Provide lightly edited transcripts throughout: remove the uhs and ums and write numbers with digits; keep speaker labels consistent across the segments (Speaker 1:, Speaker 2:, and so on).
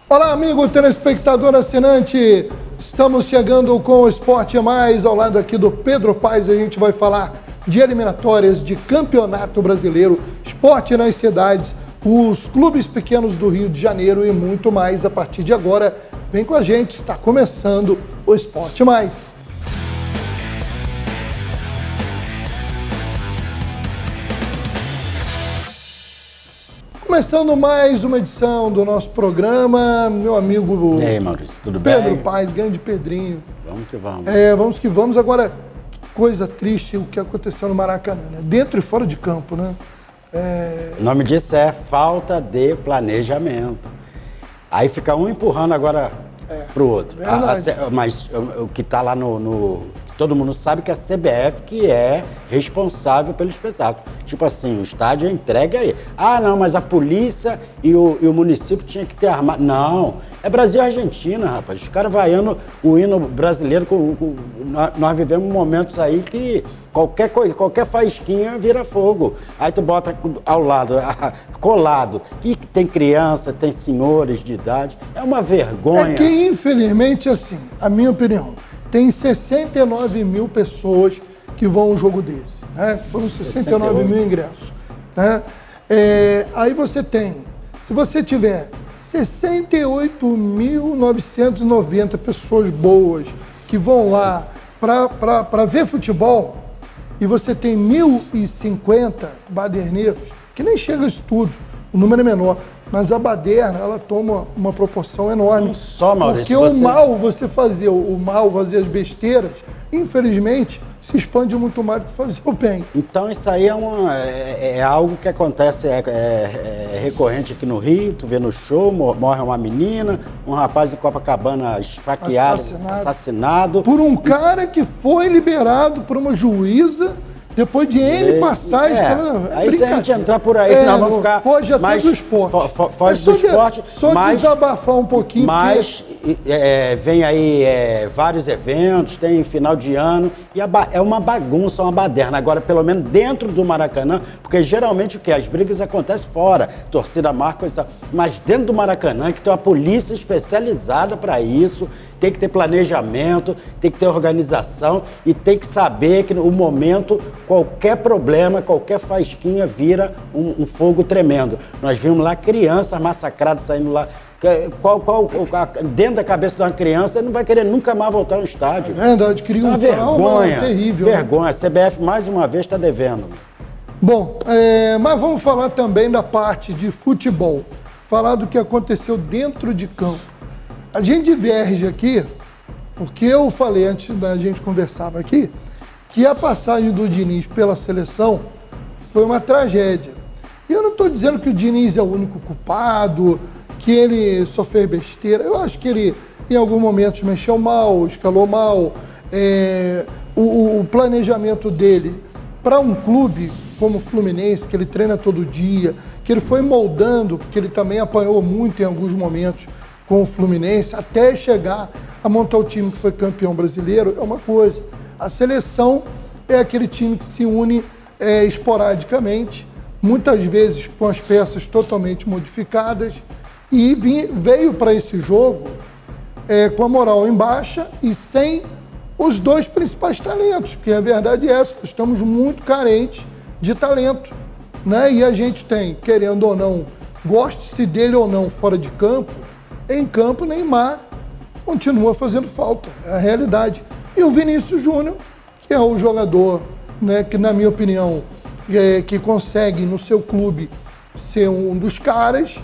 Speaker 1: Olá, amigo telespectador assinante. Estamos chegando com o Esporte Mais, ao lado aqui do Pedro Paes. A gente vai falar de eliminatórias, de campeonato brasileiro, esporte nas cidades, os clubes pequenos do Rio de Janeiro e muito mais a partir de agora. Vem com a gente, está começando o Esporte Mais. Começando mais uma edição do nosso programa, meu amigo...
Speaker 2: E aí, Maurício, tudo bem?
Speaker 1: Pedro Paes, grande Pedrinho.
Speaker 2: Vamos que vamos.
Speaker 1: Vamos que vamos. Agora, que coisa triste o que aconteceu no Maracanã, né? Dentro e fora de campo, né?
Speaker 2: O nome disso é falta de planejamento. Aí fica um empurrando agora pro outro. Mas o que está lá todo mundo sabe que é a CBF que é responsável pelo espetáculo. Tipo assim, o estádio é entregue aí. Ah, não, mas a polícia e o município tinha que ter armado. Não, é Brasil e Argentina, rapaz. Os caras vaiando o hino brasileiro. Nós vivemos momentos aí que qualquer coisa, qualquer faísquinha vira fogo. Aí tu bota ao lado, colado. E tem criança, tem senhores de idade. É uma vergonha.
Speaker 1: É que, infelizmente, assim, a minha opinião, tem 69 mil pessoas que vão a um jogo desse, né? Foram 69 mil ingressos, né? Aí você tem, se você tiver 68.990 pessoas boas que vão lá para ver futebol, e você tem 1.050 baderneiros, que nem chega a isso tudo, o número é menor, mas a baderna, ela toma uma proporção enorme.
Speaker 2: Não só, Maurício,
Speaker 1: porque o mal, você fazer o mal, fazer as besteiras, infelizmente, se expande muito mais do que fazer o bem.
Speaker 2: Então isso aí é algo que acontece, é recorrente aqui no Rio. Tu vê no show, morre uma menina, um rapaz de Copacabana esfaqueado, assassinado.
Speaker 1: Por um cara que foi liberado por uma juíza depois de N passagens.
Speaker 2: Aí se a gente entrar por aí, nós vamos ficar...
Speaker 1: Foge até do esporte.
Speaker 2: Foge do esporte.
Speaker 1: Só desabafar um pouquinho.
Speaker 2: Mas vem aí vários eventos, tem final de ano, e é uma bagunça, uma baderna. Agora, pelo menos dentro do Maracanã, porque geralmente o que? As brigas acontecem fora, torcida marca, mas dentro do Maracanã, que tem uma polícia especializada para isso, tem que ter planejamento, tem que ter organização e tem que saber que no momento, qualquer problema, qualquer faísquinha vira um fogo tremendo. Nós vimos lá crianças massacradas saindo lá. Dentro da cabeça de uma criança, ele não vai querer nunca mais voltar ao estádio.
Speaker 1: É verdade, cria uma
Speaker 2: vergonha,
Speaker 1: terrível.
Speaker 2: Vergonha. A CBF, mais uma vez, está devendo.
Speaker 1: Bom, mas vamos falar também da parte de futebol. Falar do que aconteceu dentro de campo. A gente diverge aqui, porque eu falei antes da gente conversava aqui, que a passagem do Diniz pela seleção foi uma tragédia. E eu não estou dizendo que o Diniz é o único culpado, que ele só fez besteira. Eu acho que ele, em alguns momentos, mexeu mal, escalou mal. O planejamento dele para um clube como o Fluminense, que ele treina todo dia, que ele foi moldando, porque ele também apanhou muito em alguns momentos com o Fluminense, até chegar a montar o time que foi campeão brasileiro, é uma coisa. A seleção é aquele time que se une esporadicamente, muitas vezes com as peças totalmente modificadas, e veio para esse jogo com a moral em baixa e sem os dois principais talentos, porque a verdade é essa, estamos muito carentes de talento, né? E a gente tem, querendo ou não, goste-se dele ou não fora de campo, em campo, Neymar continua fazendo falta, é a realidade. E o Vinícius Júnior, que é o jogador, né, que na minha opinião, que consegue no seu clube ser um dos caras,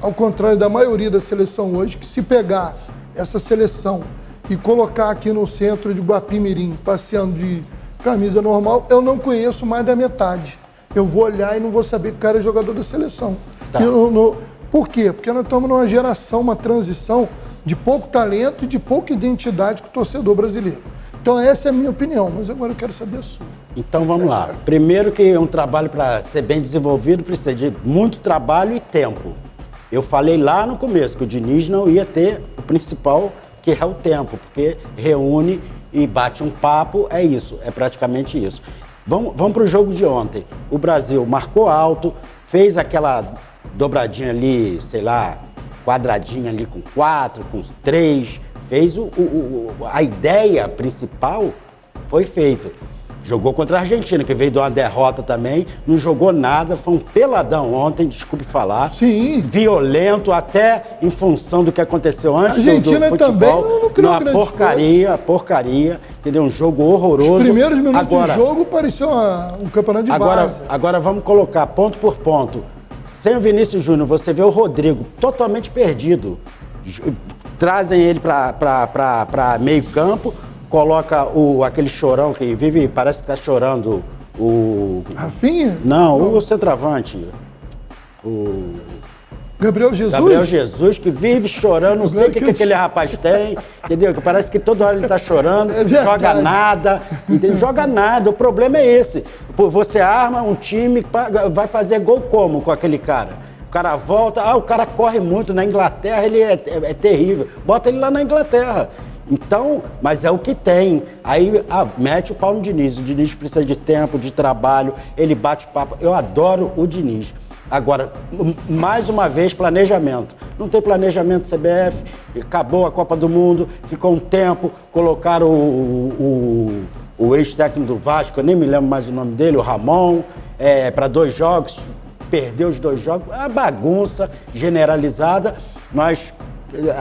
Speaker 1: ao contrário da maioria da seleção hoje, que se pegar essa seleção e colocar aqui no centro de Guapimirim, passeando de camisa normal, eu não conheço mais da metade. Eu vou olhar e não vou saber que o cara é jogador da seleção.
Speaker 2: Tá.
Speaker 1: Por quê? Porque nós estamos numa geração, uma transição de pouco talento e de pouca identidade com o torcedor brasileiro. Então essa é a minha opinião, mas agora eu quero saber a sua.
Speaker 2: Então vamos lá. Primeiro que um trabalho para ser bem desenvolvido precisa de muito trabalho e tempo. Eu falei lá no começo que o Diniz não ia ter o principal, que é o tempo, porque reúne e bate um papo, é isso, é praticamente isso. Vamos para o jogo de ontem. O Brasil marcou alto, fez aquela dobradinha ali, sei lá, quadradinha ali com 4, com 3, fez a ideia principal foi feita. Jogou contra a Argentina, que veio de uma derrota também, não jogou nada, foi um peladão ontem, desculpe falar.
Speaker 1: Sim.
Speaker 2: Violento, até em função do que aconteceu antes do futebol.
Speaker 1: Também não criou
Speaker 2: uma porcaria, entendeu? Um jogo horroroso.
Speaker 1: Os primeiros minutos de jogo parecia um campeonato de várzea.
Speaker 2: Agora vamos colocar ponto por ponto. Sem o Vinícius Júnior, você vê o Rodrigo totalmente perdido. Trazem ele para meio campo, coloca aquele chorão que vive, parece que está chorando,
Speaker 1: Rafinha?
Speaker 2: Não, o centroavante.
Speaker 1: Gabriel Jesus?
Speaker 2: Gabriel Jesus, que vive chorando, não sei o que aquele rapaz tem, entendeu? Que parece que toda hora ele está chorando, joga nada, entendeu? Joga nada, o problema é esse. Você arma um time, vai fazer gol como com aquele cara? O cara volta, o cara corre muito, na Inglaterra ele é terrível, bota ele lá na Inglaterra. Então, mas é o que tem. Aí mete o pau no Diniz. O Diniz precisa de tempo, de trabalho, ele bate papo. Eu adoro o Diniz. Agora, mais uma vez, planejamento. Não tem planejamento CBF, acabou a Copa do Mundo, ficou um tempo, colocaram o ex-técnico do Vasco, eu nem me lembro mais o nome dele, o Ramon, para 2 jogos, perdeu os 2 jogos, uma bagunça generalizada.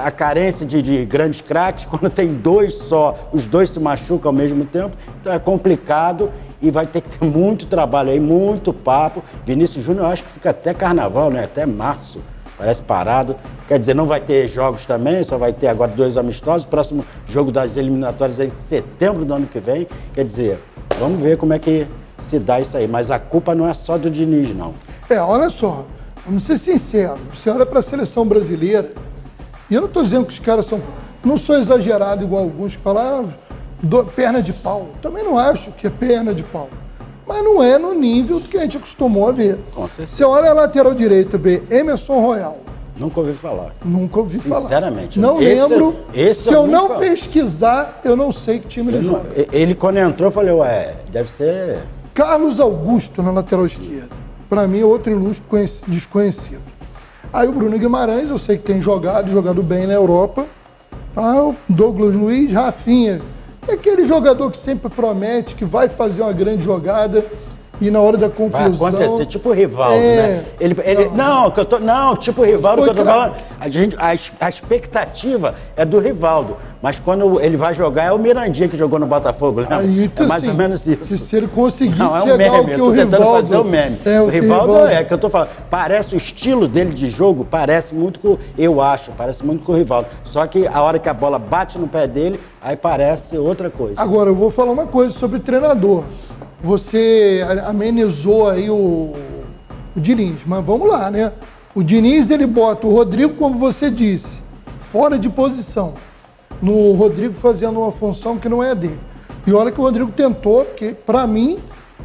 Speaker 2: A carência de grandes craques, quando tem 2 só, os 2 se machucam ao mesmo tempo, então é complicado e vai ter que ter muito trabalho aí, muito papo. Vinícius Júnior, eu acho que fica até carnaval, né? Até março, parece parado. Quer dizer, não vai ter jogos também, só vai ter agora 2 amistosos. Próximo jogo das eliminatórias é em setembro do ano que vem. Quer dizer, vamos ver como é que se dá isso aí. Mas a culpa não é só do Diniz, não.
Speaker 1: Olha só, vamos ser sinceros. Você olha para a seleção brasileira, e eu não estou dizendo que os caras são... Não sou exagerado igual alguns que falam, perna de pau. Também não acho que é perna de pau. Mas não é no nível do que a gente acostumou a ver.
Speaker 2: Com certeza.
Speaker 1: Você olha a lateral direita, vê Emerson Royal.
Speaker 2: Nunca ouvi falar.
Speaker 1: Nunca ouvi falar.
Speaker 2: Sinceramente.
Speaker 1: Não lembro. Se eu não pesquisar, eu não sei que time ele joga.
Speaker 2: Ele, quando entrou, eu falei, deve ser...
Speaker 1: Carlos Augusto na lateral esquerda. Para mim, é outro ilustre desconhecido. Aí o Bruno Guimarães, eu sei que tem jogado bem na Europa. Tá? Douglas Luiz, Rafinha. É aquele jogador que sempre promete que vai fazer uma grande jogada e na hora da conclusão...
Speaker 2: Vai acontecer, tipo o Rivaldo, né? Tipo o Rivaldo que eu tô falando. A expectativa é do Rivaldo, mas quando ele vai jogar é o Mirandinha que jogou no Botafogo, né?
Speaker 1: Aí,
Speaker 2: é mais ou menos isso.
Speaker 1: Se ele conseguir chegar
Speaker 2: meme,
Speaker 1: ao que
Speaker 2: eu tô tentando fazer o meme. O Rivaldo é que eu tô falando. Parece o estilo dele de jogo, parece muito com o Rivaldo. Só que a hora que a bola bate no pé dele, aí parece outra coisa.
Speaker 1: Agora, eu vou falar uma coisa sobre o treinador. Você amenizou aí o Diniz, mas vamos lá, né? O Diniz, ele bota o Rodrigo, como você disse, fora de posição. No Rodrigo fazendo uma função que não é dele. E olha que o Rodrigo tentou, porque para mim,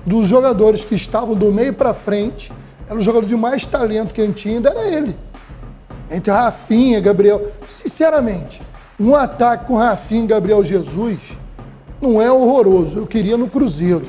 Speaker 1: dos jogadores que estavam do meio para frente, era o jogador de mais talento que a gente tinha, ainda era ele. Entre Rafinha, Gabriel. Sinceramente, um ataque com Rafinha e Gabriel Jesus não é horroroso. Eu queria no Cruzeiro.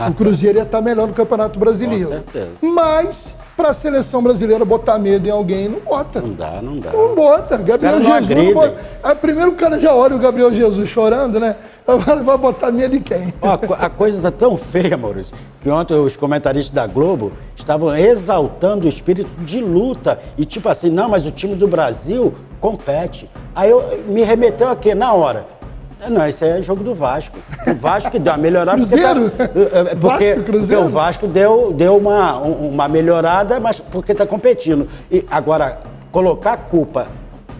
Speaker 1: O Cruzeiro ia estar melhor no Campeonato Brasileiro.
Speaker 2: Com certeza.
Speaker 1: Mas, para a seleção brasileira botar medo em alguém, não bota.
Speaker 2: Não dá.
Speaker 1: Não bota. Gabriel Jesus não bota. Aí, primeiro o cara já olha o Gabriel Jesus chorando, né? Vai botar medo em quem?
Speaker 2: A coisa está tão feia, Maurício, que ontem os comentaristas da Globo estavam exaltando o espírito de luta. E tipo assim, não, mas o time do Brasil compete. Aí me remeteu a quê? Na hora. Não, esse é jogo do Vasco. O Vasco que deu uma melhorada.
Speaker 1: Cruzeiro?
Speaker 2: Porque o Vasco deu uma melhorada, mas porque está competindo. E agora, colocar a culpa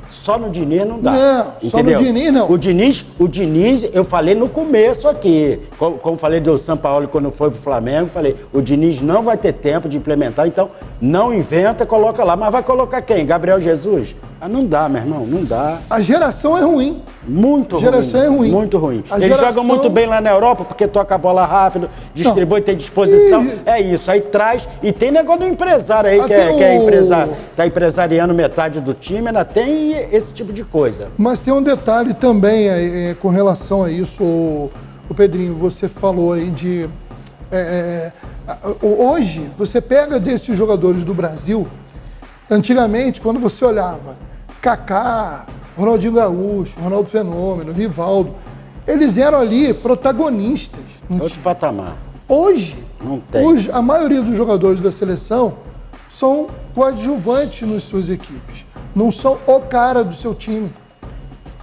Speaker 2: só no Diniz não dá.
Speaker 1: Não,
Speaker 2: entendeu?
Speaker 1: Só no Diniz não.
Speaker 2: O Diniz, eu falei no começo aqui, como falei do São Paulo quando foi pro Flamengo, falei, o Diniz não vai ter tempo de implementar, então não inventa, coloca lá. Mas vai colocar quem? Gabriel Jesus? Não dá, meu irmão, não dá.
Speaker 1: A geração é ruim.
Speaker 2: Muito ruim. A geração é ruim. Muito ruim. Eles jogam muito bem lá na Europa, porque toca a bola rápido, distribui, tem disposição. É isso, aí traz. E tem negócio do empresário aí, que é empresário, tá empresariando metade do time, ainda tem esse tipo de coisa.
Speaker 1: Mas tem um detalhe também com relação a isso, o Pedrinho, você falou aí de... hoje, você pega desses jogadores do Brasil, antigamente, quando você olhava Kaká, Ronaldinho Gaúcho, Ronaldo Fenômeno, Rivaldo, eles eram ali protagonistas.
Speaker 2: Outro patamar.
Speaker 1: Hoje,
Speaker 2: não tem.
Speaker 1: Hoje, a maioria dos jogadores da seleção são coadjuvantes nas suas equipes. Não são o cara do seu time.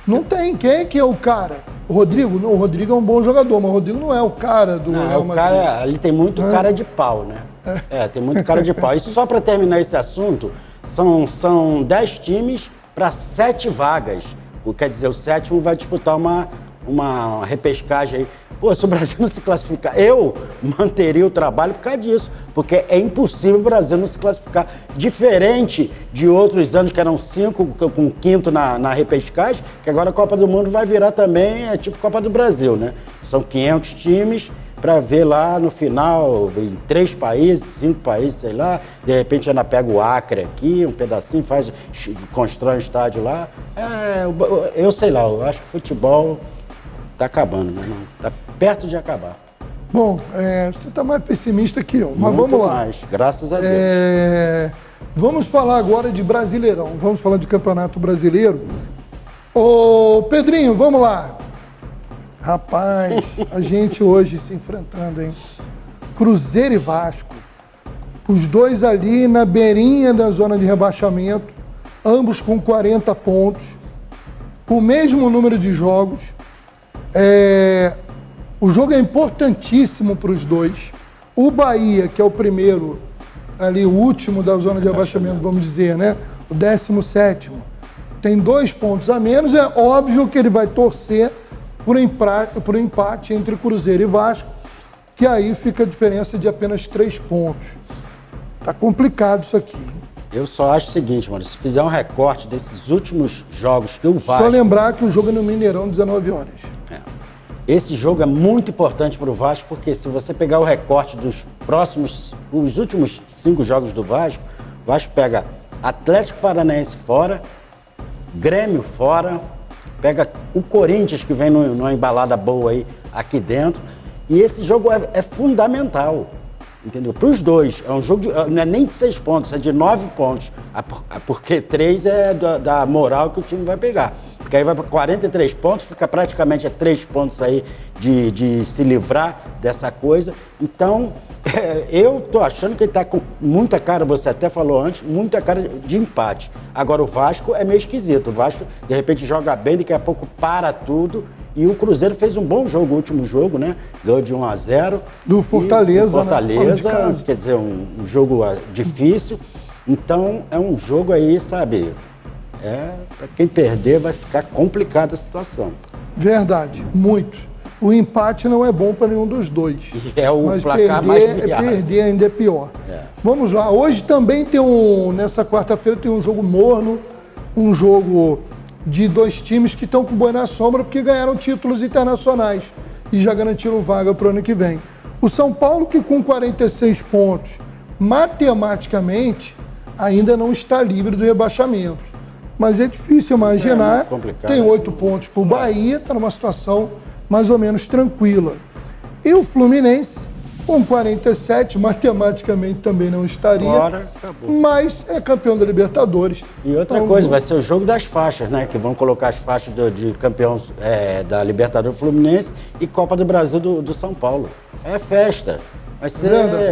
Speaker 1: Não tem. Quem é que é o cara? O Rodrigo? Não, o Rodrigo é um bom jogador, mas o Rodrigo não é o cara do Real Madrid.
Speaker 2: Cara, ali tem muito cara de pau, né? Tem muito cara de pau. E só para terminar esse assunto, são 10 times para 7 vagas. Quer dizer, o sétimo vai disputar uma repescagem aí. Pô, se o Brasil não se classificar, eu manteria o trabalho por causa disso, porque é impossível o Brasil não se classificar. Diferente de outros anos que eram 5 com quinto na repescagem, que agora a Copa do Mundo vai virar também, tipo Copa do Brasil, né? São 500 times para ver lá no final, em 3 países, 5 países, sei lá, de repente ainda pega o Acre aqui, um pedacinho, constrói um estádio lá. Eu sei lá, eu acho que o futebol tá acabando, meu irmão. Tá perto de acabar.
Speaker 1: Bom, você tá mais pessimista que eu, mas
Speaker 2: muito
Speaker 1: vamos lá.
Speaker 2: Mais, graças a Deus.
Speaker 1: Vamos falar agora de Brasileirão, vamos falar de Campeonato Brasileiro. Ô, Pedrinho, vamos lá. Rapaz, a gente hoje se enfrentando, hein? Cruzeiro e Vasco. Os dois ali na beirinha da zona de rebaixamento, ambos com 40 pontos, com o mesmo número de jogos. O jogo é importantíssimo para os dois. O Bahia, que é o primeiro, ali o último da zona de rebaixamento, vamos dizer, né? O 17º, tem 2 pontos a menos. É óbvio que ele vai torcer por empate entre Cruzeiro e Vasco, que aí fica a diferença de apenas 3 pontos. Tá complicado isso aqui.
Speaker 2: Eu só acho o seguinte, mano, se fizer um recorte desses últimos jogos que o Vasco...
Speaker 1: Só lembrar que o jogo é no Mineirão, 19 horas.
Speaker 2: Esse jogo é muito importante para o Vasco, porque se você pegar o recorte dos os últimos 5 jogos do Vasco, o Vasco pega Atlético Paranaense fora, Grêmio fora, pega o Corinthians, que vem numa embalada boa aí aqui dentro, e esse jogo é fundamental. Entendeu? Para os dois, é um jogo não é nem de 6 pontos, é de 9 pontos. Porque 3 é da moral que o time vai pegar. Porque aí vai para 43 pontos, fica praticamente a 3 pontos aí de se livrar dessa coisa. Então, eu tô achando que ele está com muita cara, você até falou antes, muita cara de empate. Agora o Vasco é meio esquisito. O Vasco, de repente, joga bem, daqui a pouco para tudo. E o Cruzeiro fez um bom jogo, o último jogo, né? Ganhou de 1-0.
Speaker 1: Do Fortaleza.
Speaker 2: Do Fortaleza, né? Quer dizer, um jogo difícil. Então, é um jogo aí, sabe? Para quem perder, vai ficar complicada a situação.
Speaker 1: Verdade, muito. O empate não é bom para nenhum dos dois.
Speaker 2: E é o placar mais viável.
Speaker 1: Perder ainda é pior. Vamos lá, hoje também tem nessa quarta-feira tem um jogo morno, um jogo de 2 times que estão com boi na sombra porque ganharam títulos internacionais e já garantiram vaga para o ano que vem. O São Paulo, que com 46 pontos, matematicamente, ainda não está livre do rebaixamento. Mas é difícil imaginar. Tem 8 pontos para o Bahia, está numa situação mais ou menos tranquila. E o Fluminense, com 47, matematicamente também não estaria.
Speaker 2: Agora, acabou.
Speaker 1: Mas é campeão da Libertadores.
Speaker 2: E outra coisa, vai ser o jogo das faixas, né? Que vão colocar as faixas de campeão da Libertadores Fluminense e Copa do Brasil do São Paulo. É festa. Vai ser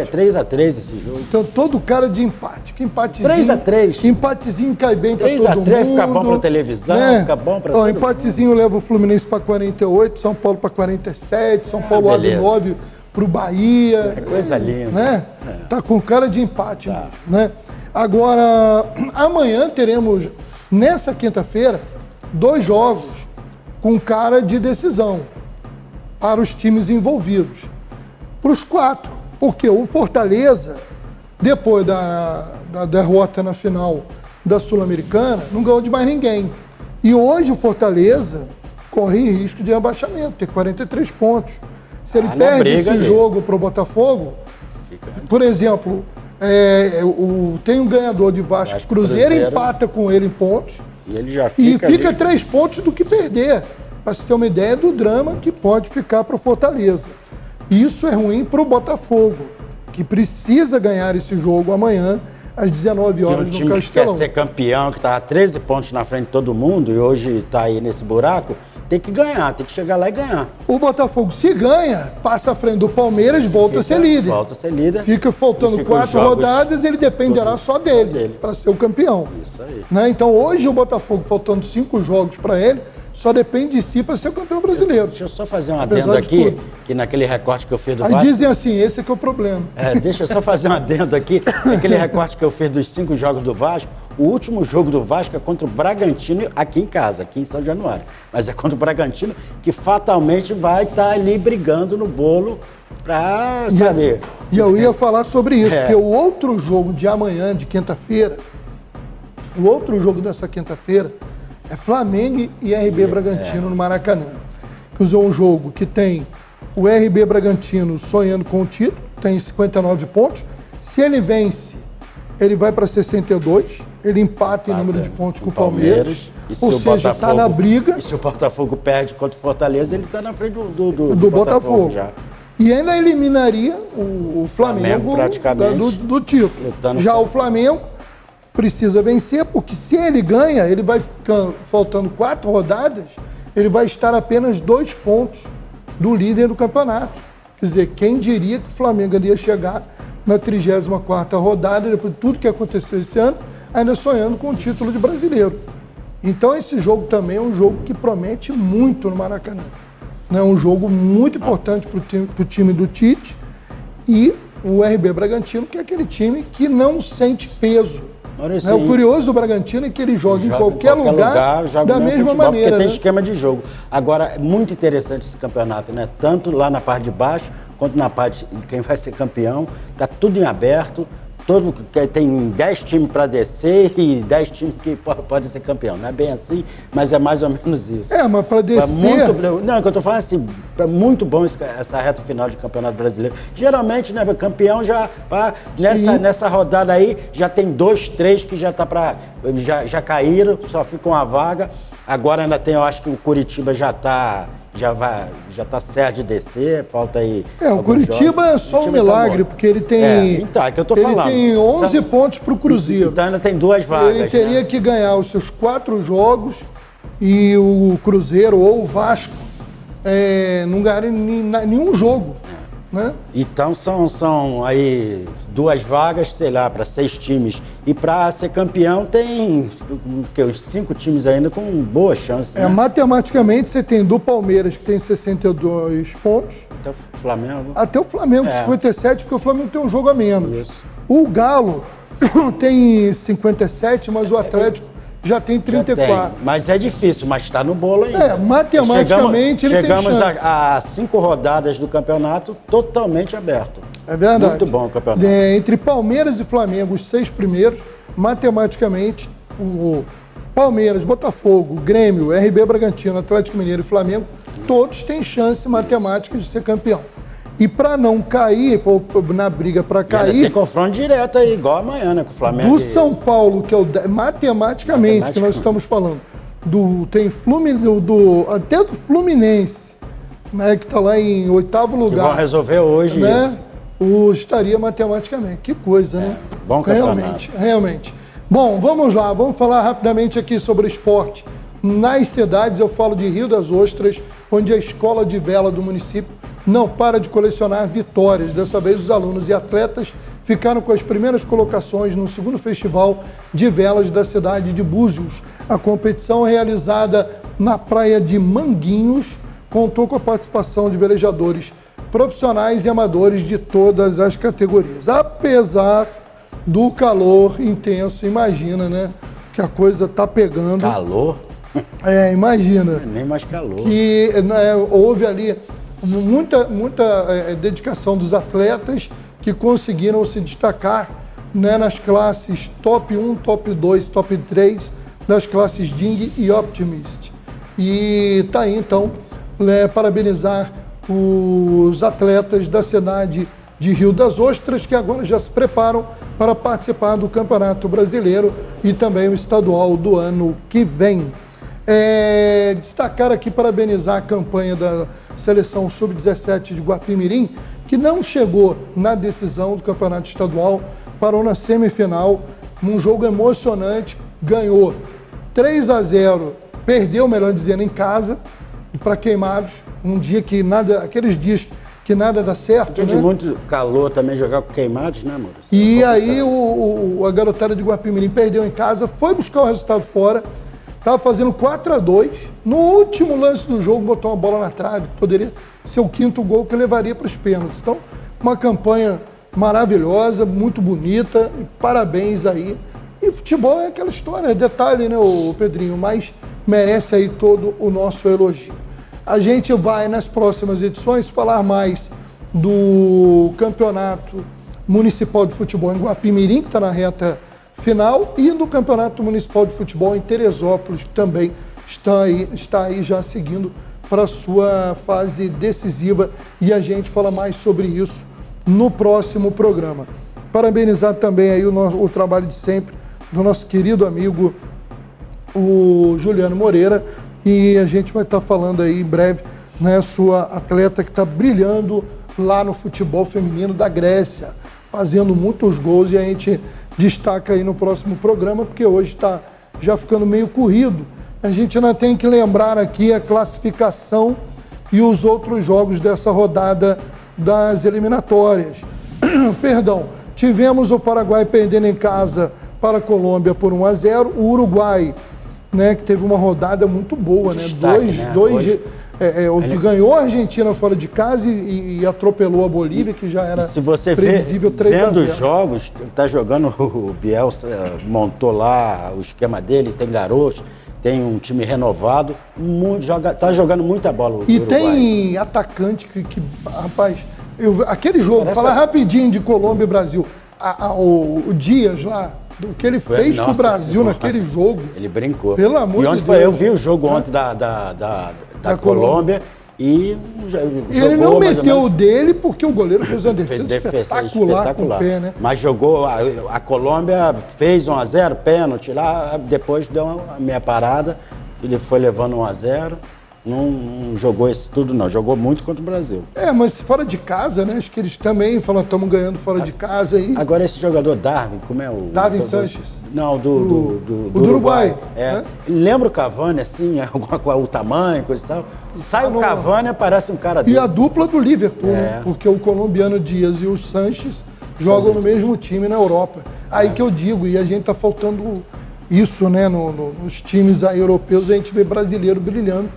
Speaker 2: 3-3 esse jogo.
Speaker 1: Então, todo cara de empate. Que empatezinho.
Speaker 2: 3-3.
Speaker 1: Empatezinho cai bem para todo mundo.
Speaker 2: 3-3 fica bom para televisão, fica bom para todo mundo.
Speaker 1: Empatezinho leva o Fluminense para 48, São Paulo para 47, São Paulo abre 9 para o Bahia.
Speaker 2: É coisa linda.
Speaker 1: Né? Tá com cara de empate mesmo, né? Agora, amanhã teremos, nessa quinta-feira, 2 jogos com cara de decisão para os times envolvidos. Para os 4. Porque o Fortaleza, depois da derrota na final da Sul-Americana, não ganhou de mais ninguém. E hoje o Fortaleza corre risco de rebaixamento, tem 43 pontos. Se ele perde esse jogo para o Botafogo, por exemplo, tem um ganhador de Vasco, Cruzeiro empata com ele em pontos
Speaker 2: e ele já fica
Speaker 1: 3 pontos do que perder. Para você ter uma ideia do drama que pode ficar para o Fortaleza. Isso é ruim para o Botafogo, que precisa ganhar esse jogo amanhã, às 19 horas
Speaker 2: no time que quer ser campeão, que está a 13 pontos na frente de todo mundo e hoje está aí nesse buraco, tem que ganhar, tem que chegar lá e ganhar.
Speaker 1: O Botafogo, se ganha, passa à frente do Palmeiras, volta a ser líder.
Speaker 2: Volta a ser líder.
Speaker 1: Fica faltando 4 rodadas, ele dependerá só dele para ser o campeão.
Speaker 2: Isso aí.
Speaker 1: Né? Então, hoje, o Botafogo, faltando 5 jogos para ele, só depende de si para ser o campeão brasileiro.
Speaker 2: Deixa eu só fazer um adendo aqui, que naquele recorte que eu fiz do Vasco...
Speaker 1: Aí dizem assim, esse é que é o problema.
Speaker 2: Deixa eu só fazer um adendo aqui, naquele recorte que eu fiz dos 5 jogos do Vasco, o último jogo do Vasco é contra o Bragantino aqui em casa, aqui em São Januário. Mas é contra o Bragantino que fatalmente vai estar ali brigando no bolo para saber.
Speaker 1: E eu ia falar sobre isso, porque o outro jogo de amanhã, de quinta-feira, o outro jogo dessa quinta-feira é Flamengo e RB Bragantino no Maracanã. Que é um jogo que tem o RB Bragantino sonhando com o título, tem 59 pontos. Se ele vence, ele vai para 62, ele empata em número de pontos com o Palmeiras. Ou seja, está na briga.
Speaker 2: E se o Botafogo perde contra o Fortaleza, ele está na frente do
Speaker 1: Botafogo
Speaker 2: já.
Speaker 1: E ainda eliminaria o Flamengo
Speaker 2: praticamente
Speaker 1: do título. Já o Flamengo precisa vencer, porque se ele ganha, ele vai ficar faltando 4 rodadas, ele vai estar apenas 2 pontos do líder do campeonato. Quer dizer, quem diria que o Flamengo ia chegar na 34ª rodada, depois de tudo que aconteceu esse ano, ainda sonhando com o título de brasileiro. Então esse jogo também é um jogo que promete muito no Maracanã. É um jogo muito importante para o time do Tite e o RB Bragantino, que é aquele time que não sente peso. O curioso do Bragantino é que ele joga em qualquer lugar da mesma maneira.
Speaker 2: Porque tem esquema de jogo. Agora, é muito interessante esse campeonato, né? Tanto lá na parte de baixo, quanto na parte de quem vai ser campeão. Está tudo em aberto. Tem 10 times para descer e 10 times que podem ser campeão. Não é bem assim, mas é mais ou menos isso.
Speaker 1: Mas para descer...
Speaker 2: Não, que eu estou falando assim, é muito bom essa reta final de Campeonato Brasileiro. Geralmente, né, campeão já... Nessa rodada aí, já tem 2, 3 que já já caíram, só fica uma vaga. Agora ainda tem, eu acho que o Curitiba já tá certo de descer, falta aí.
Speaker 1: O Curitiba jogos. É só um milagre, porque ele tem.
Speaker 2: Então, é que eu tô falando.
Speaker 1: Ele tem 11 pontos para o Cruzeiro.
Speaker 2: Então ainda tem 2 vagas.
Speaker 1: Ele teria que ganhar os seus 4 jogos e o Cruzeiro ou o Vasco não ganharem nenhum jogo. Né?
Speaker 2: Então são aí 2 vagas, sei lá, para 6 times. E para ser campeão tem os 5 times ainda com boa chance. Né?
Speaker 1: Matematicamente você tem do Palmeiras, que tem 62 pontos.
Speaker 2: Até o Flamengo.
Speaker 1: Até o Flamengo, 57, porque o Flamengo tem um jogo a menos.
Speaker 2: Isso.
Speaker 1: O Galo tem 57, mas o Atlético já tem 34.
Speaker 2: Mas é difícil, mas está no bolo ainda.
Speaker 1: Matematicamente
Speaker 2: chegamos
Speaker 1: ele tem chance.
Speaker 2: a 5 rodadas do campeonato totalmente aberto.
Speaker 1: É verdade.
Speaker 2: Muito bom o campeonato.
Speaker 1: Entre Palmeiras e Flamengo, os 6 primeiros, matematicamente, o Palmeiras, Botafogo, Grêmio, RB Bragantino, Atlético Mineiro e Flamengo, todos têm chance matemática de ser campeão. E para não cair, na briga para cair...
Speaker 2: Tem confronto direto aí, igual amanhã, né, com o Flamengo.
Speaker 1: Do São Paulo, que é matematicamente, que nós estamos falando, tem até do Fluminense, né, que está lá em 8º lugar.
Speaker 2: Que vão resolver hoje,
Speaker 1: né,
Speaker 2: isso.
Speaker 1: Estaria matematicamente. Que coisa, né?
Speaker 2: Bom campeonato.
Speaker 1: Realmente. Bom, vamos lá, vamos falar rapidamente aqui sobre o esporte. Nas cidades, eu falo de Rio das Ostras, onde a escola de vela do município não para de colecionar vitórias. Dessa vez, os alunos e atletas ficaram com as primeiras colocações no 2º Festival de Velas da cidade de Búzios. A competição, realizada na praia de Manguinhos, contou com a participação de velejadores profissionais e amadores de todas as categorias. Apesar do calor intenso, imagina, né? Que a coisa tá pegando.
Speaker 2: Calor?
Speaker 1: Imagina.
Speaker 2: Nem mais calor.
Speaker 1: Que houve ali muita dedicação dos atletas que conseguiram se destacar, né, nas classes top 1, top 2, top 3, das classes Ding e Optimist. E tá aí, então, parabenizar os atletas da cidade de Rio das Ostras, que agora já se preparam para participar do Campeonato Brasileiro e também o estadual do ano que vem. Destacar aqui, parabenizar a campanha da Seleção Sub-17 de Guapimirim, que não chegou na decisão do Campeonato Estadual, parou na semifinal, num jogo emocionante, ganhou 3-0, perdeu, melhor dizendo, em casa, e para Queimados, um dia que nada, aqueles dias que nada dá certo,
Speaker 2: dia, né? De muito calor também jogar com Queimados, né, Maurício?
Speaker 1: E aí a garotada de Guapimirim perdeu em casa, foi buscar o resultado fora, estava fazendo 4-2, no último lance do jogo botou uma bola na trave, que poderia ser o 5º gol que levaria para os pênaltis. Então, uma campanha maravilhosa, muito bonita, e parabéns aí. E futebol é aquela história, é detalhe, né, o Pedrinho, mas merece aí todo o nosso elogio. A gente vai, nas próximas edições, falar mais do Campeonato Municipal de Futebol em Guapimirim, que está na reta final, e do Campeonato Municipal de Futebol em Teresópolis, que também está aí já seguindo para a sua fase decisiva, e a gente fala mais sobre isso no próximo programa. Parabenizar também aí o trabalho de sempre do nosso querido amigo, o Juliano Moreira, e a gente vai estar falando aí em breve, né, sua atleta que está brilhando lá no futebol feminino da Grécia, fazendo muitos gols, e a gente destaca aí no próximo programa, porque hoje está já ficando meio corrido. A gente ainda tem que lembrar aqui a classificação e os outros jogos dessa rodada das eliminatórias. Perdão, tivemos o Paraguai perdendo em casa para a Colômbia por 1-0, o Uruguai, né, que teve uma rodada muito boa,
Speaker 2: destaque,
Speaker 1: ganhou a Argentina fora de casa e atropelou a Bolívia, que já era
Speaker 2: se você
Speaker 1: previsível, 3-0.
Speaker 2: Vendo os jogos, tá jogando, o Bielsa montou lá o esquema dele, tem garotos, tem um time renovado, tá jogando muita bola o
Speaker 1: e
Speaker 2: Uruguai.
Speaker 1: Tem atacante que rapaz, aquele jogo, falar rapidinho de Colômbia e Brasil, o Dias lá, o que ele fez com o Brasil naquele jogo.
Speaker 2: Ele brincou.
Speaker 1: Pelo amor de Deus.
Speaker 2: Foi? Eu vi o jogo ontem da Colômbia e jogou.
Speaker 1: Ele não meteu o dele porque o goleiro fez uma defesa espetacular com o pé, né?
Speaker 2: Mas jogou, a Colômbia fez 1-0, pênalti lá, depois deu uma meia parada, ele foi levando 1-0. Não jogou isso tudo, não. Jogou muito contra o Brasil.
Speaker 1: Mas fora de casa, né? Acho que eles também falam, estamos ganhando fora de casa. E...
Speaker 2: Agora esse jogador Darwin, como é o...
Speaker 1: Darwin Sanches.
Speaker 2: Não, do Uruguai.
Speaker 1: Né?
Speaker 2: Lembra o Cavani, assim, o tamanho, coisa e tal? Sai o Cavani, parece um cara desse.
Speaker 1: E a dupla do Liverpool, né? Porque o colombiano Dias e o Sanches jogam no mesmo time na Europa. Aí que eu digo, e a gente tá faltando isso, né? Nos times aí europeus, a gente vê brasileiro brilhando,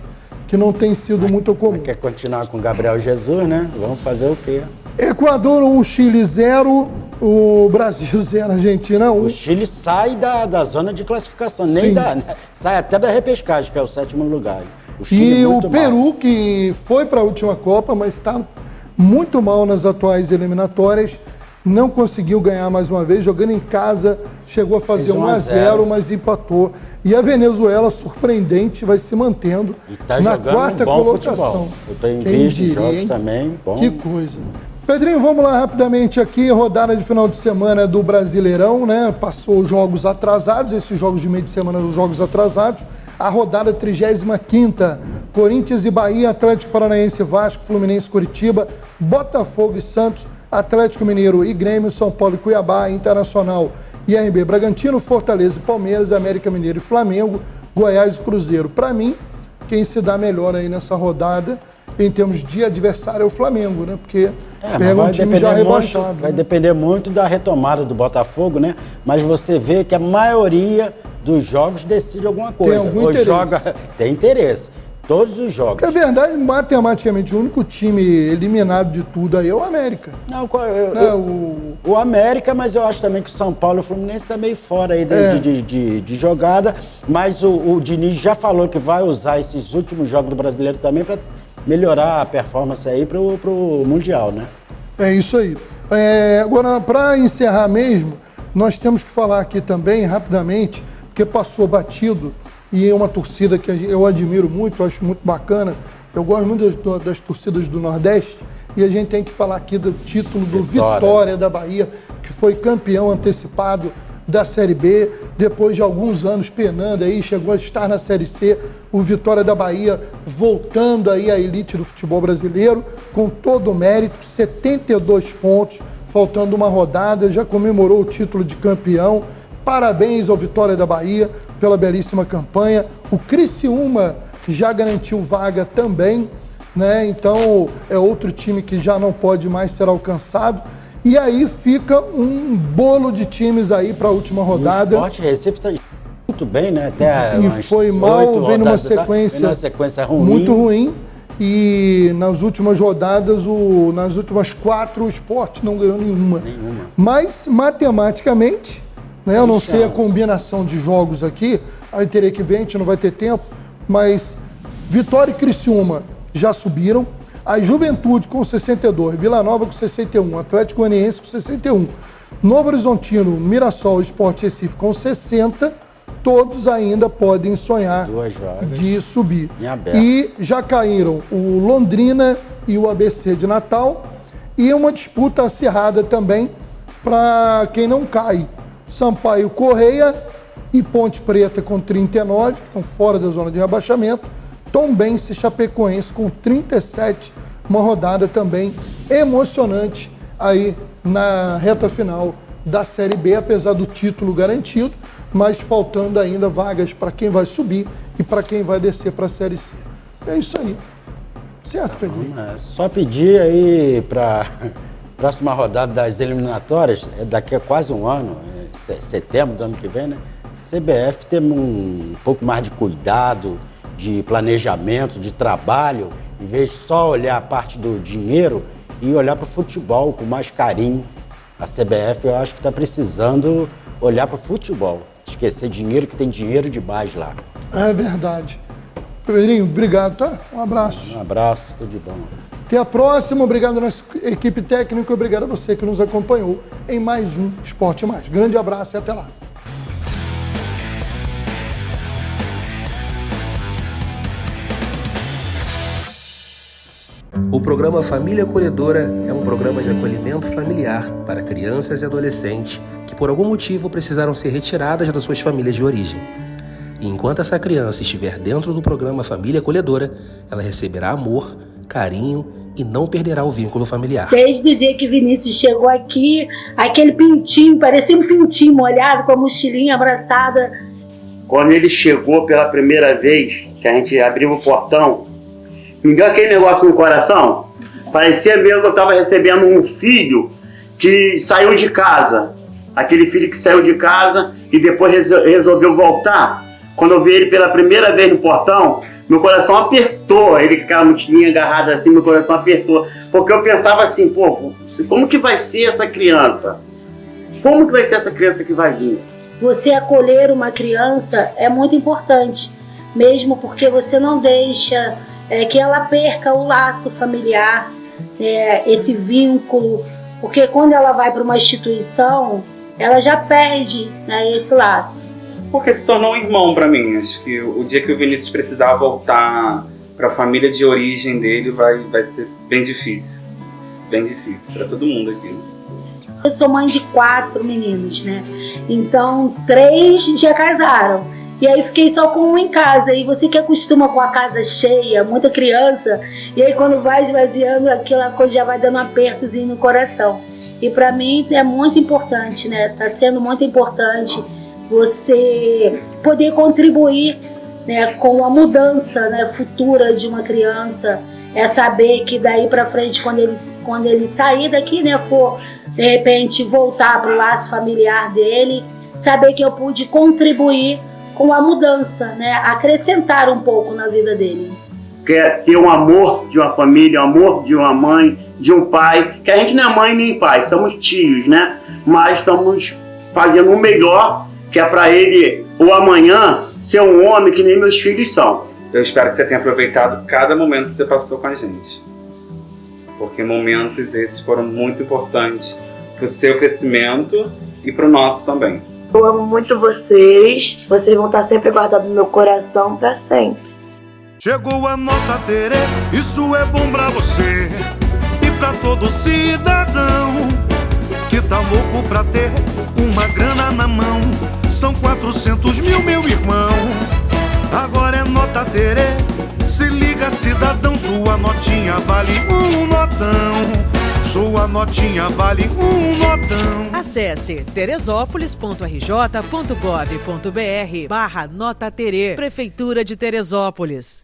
Speaker 1: que não tem sido muito comum.
Speaker 2: Quer continuar com o Gabriel Jesus, né? Vamos fazer o quê?
Speaker 1: Equador 1, Chile 0, o Brasil 0, Argentina 1.
Speaker 2: O Chile sai da zona de classificação, sai até da repescagem, que é o 7º lugar. O Chile
Speaker 1: e
Speaker 2: muito
Speaker 1: o Peru,
Speaker 2: mal.
Speaker 1: que foi para a última Copa, mas está muito mal nas atuais eliminatórias, não conseguiu ganhar mais uma vez, jogando em casa, chegou a fazer 1-0, mas empatou. E a Venezuela, surpreendente, vai se mantendo na quarta colocação.
Speaker 2: Futebol. Eu tenho visto jogos também. Bom.
Speaker 1: Que coisa. Pedrinho, vamos lá rapidamente aqui, rodada de final de semana do Brasileirão, né? Passou os jogos atrasados, esses jogos de meio de semana, os jogos atrasados. A rodada 35ª, Corinthians e Bahia, Atlético Paranaense, Vasco, Fluminense, Curitiba, Botafogo e Santos, Atlético Mineiro e Grêmio, São Paulo e Cuiabá, Internacional e RB Bragantino, Fortaleza e Palmeiras, América Mineiro e Flamengo, Goiás e Cruzeiro. Para mim, quem se dá melhor aí nessa rodada, em termos de adversário, é o Flamengo, né? Porque pega um time já rebaixado.
Speaker 2: Vai depender muito da retomada do Botafogo, né? Mas você vê que a maioria dos jogos decide alguma coisa.
Speaker 1: Tem algum interesse.
Speaker 2: Tem interesse. Todos os jogos.
Speaker 1: É verdade, matematicamente, o único time eliminado de tudo aí é o América.
Speaker 2: Não, o América, mas eu acho também que o São Paulo e o Fluminense está meio fora aí de jogada. Mas o Diniz já falou que vai usar esses últimos jogos do Brasileiro também para melhorar a performance aí para o Mundial, né? É
Speaker 1: isso aí. Agora, para encerrar mesmo, nós temos que falar aqui também, rapidamente, porque passou batido, e é uma torcida que eu admiro muito, eu acho muito bacana. Eu gosto muito das torcidas do Nordeste, e a gente tem que falar aqui do título do Vitória da Bahia, que foi campeão antecipado da Série B, depois de alguns anos penando aí, chegou a estar na Série C, o Vitória da Bahia voltando aí à elite do futebol brasileiro, com todo o mérito, 72 pontos, faltando uma rodada, já comemorou o título de campeão. Parabéns ao Vitória da Bahia pela belíssima campanha. O Criciúma já garantiu vaga também, né? Então é outro time que já não pode mais ser alcançado. E aí fica um bolo de times aí para a última rodada.
Speaker 2: O Sport Recife está muito bem, né? Até
Speaker 1: e foi mal, vem numa sequência
Speaker 2: ruim.
Speaker 1: Muito ruim. E nas últimas rodadas, nas últimas 4, o Sport não ganhou nenhuma. Mas, matematicamente, né, eu não sei a combinação de jogos aqui, aí teria que ver, a gente não vai ter tempo, mas Vitória e Criciúma já subiram, a Juventude com 62, Vila Nova com 61, Atlético Goianiense com 61, Novo Horizontino, Mirassol e Sport Recife com 60, todos ainda podem sonhar de subir. E já caíram o Londrina e o ABC de Natal, e uma disputa acirrada também para quem não cai. Sampaio Correia e Ponte Preta com 39, que estão fora da zona de rebaixamento. Tombense e Chapecoense com 37, uma rodada também emocionante aí na reta final da Série B, apesar do título garantido, mas faltando ainda vagas para quem vai subir e para quem vai descer para a Série C. É isso aí. Certo, Pedrinho?
Speaker 2: Só pedir aí para próxima rodada das eliminatórias, daqui a quase um ano, setembro do ano que vem, né? CBF tem um pouco mais de cuidado, de planejamento, de trabalho, em vez de só olhar a parte do dinheiro e olhar para o futebol com mais carinho. A CBF, eu acho que está precisando olhar para o futebol, esquecer dinheiro, que tem dinheiro demais lá.
Speaker 1: É verdade. Pedrinho, obrigado, tá? Um abraço.
Speaker 2: Um abraço, tudo de bom.
Speaker 1: Até a próxima, obrigado à nossa equipe técnica, obrigado a você que nos acompanhou em mais um Esporte Mais. Grande abraço e até lá.
Speaker 3: O programa Família Acolhedora é um programa de acolhimento familiar para crianças e adolescentes que por algum motivo precisaram ser retiradas das suas famílias de origem. E enquanto essa criança estiver dentro do programa Família Acolhedora, ela receberá amor, carinho e não perderá o vínculo familiar.
Speaker 4: Desde o dia que Vinícius chegou aqui, aquele pintinho, parecia um pintinho molhado, com a mochilinha abraçada.
Speaker 5: Quando ele chegou pela primeira vez, que a gente abriu o portão, me deu aquele negócio no coração. Parecia mesmo que eu estava recebendo um filho que saiu de casa. Aquele filho que saiu de casa e depois resolveu voltar. Quando eu vi ele pela primeira vez no portão, meu coração apertou. Ele com aquela mochilinha agarrada assim, meu coração apertou. Porque eu pensava assim, pô, como que vai ser essa criança? Como que vai ser essa criança que vai vir?
Speaker 4: Você acolher uma criança é muito importante, mesmo porque você não deixa que ela perca o laço familiar, esse vínculo, porque quando ela vai para uma instituição, ela já perde, né, esse laço.
Speaker 6: Porque se tornou um irmão para mim. Acho que o dia que o Vinícius precisar voltar para a família de origem dele vai ser bem difícil para todo mundo aqui.
Speaker 4: Eu sou mãe de 4 meninos, né? Então 3 já casaram. E aí fiquei só com um em casa. E você que acostuma com a casa cheia, muita criança, e aí quando vai esvaziando, aquela coisa já vai dando um apertozinho no coração. E para mim é muito importante, né? Tá sendo muito importante você poder contribuir, né, com a mudança, né, futura de uma criança. É saber que daí para frente, quando ele sair daqui, né, for de repente voltar para o laço familiar dele, saber que eu pude contribuir com a mudança, né, acrescentar um pouco na vida dele.
Speaker 5: Quer ter um amor de uma família, um amor de uma mãe, de um pai, que a gente não é mãe nem pai, somos tios, né? Mas estamos fazendo o melhor, que é para ele, o amanhã, ser um homem que nem meus filhos são.
Speaker 6: Eu espero que você tenha aproveitado cada momento que você passou com a gente. Porque momentos esses foram muito importantes para o seu crescimento e para o nosso também.
Speaker 7: Eu amo muito vocês. Vocês vão estar sempre guardados no meu coração para sempre.
Speaker 8: Chegou a nota Terê, isso é bom pra você e pra todo cidadão que tá louco pra ter uma grana na mão. São 400 mil, meu irmão. Agora é nota Terê, se liga cidadão, sua notinha vale um notão. Sua notinha vale um notão.
Speaker 9: Acesse teresópolis.rj.gov.br/Nota Terê, Prefeitura de Teresópolis.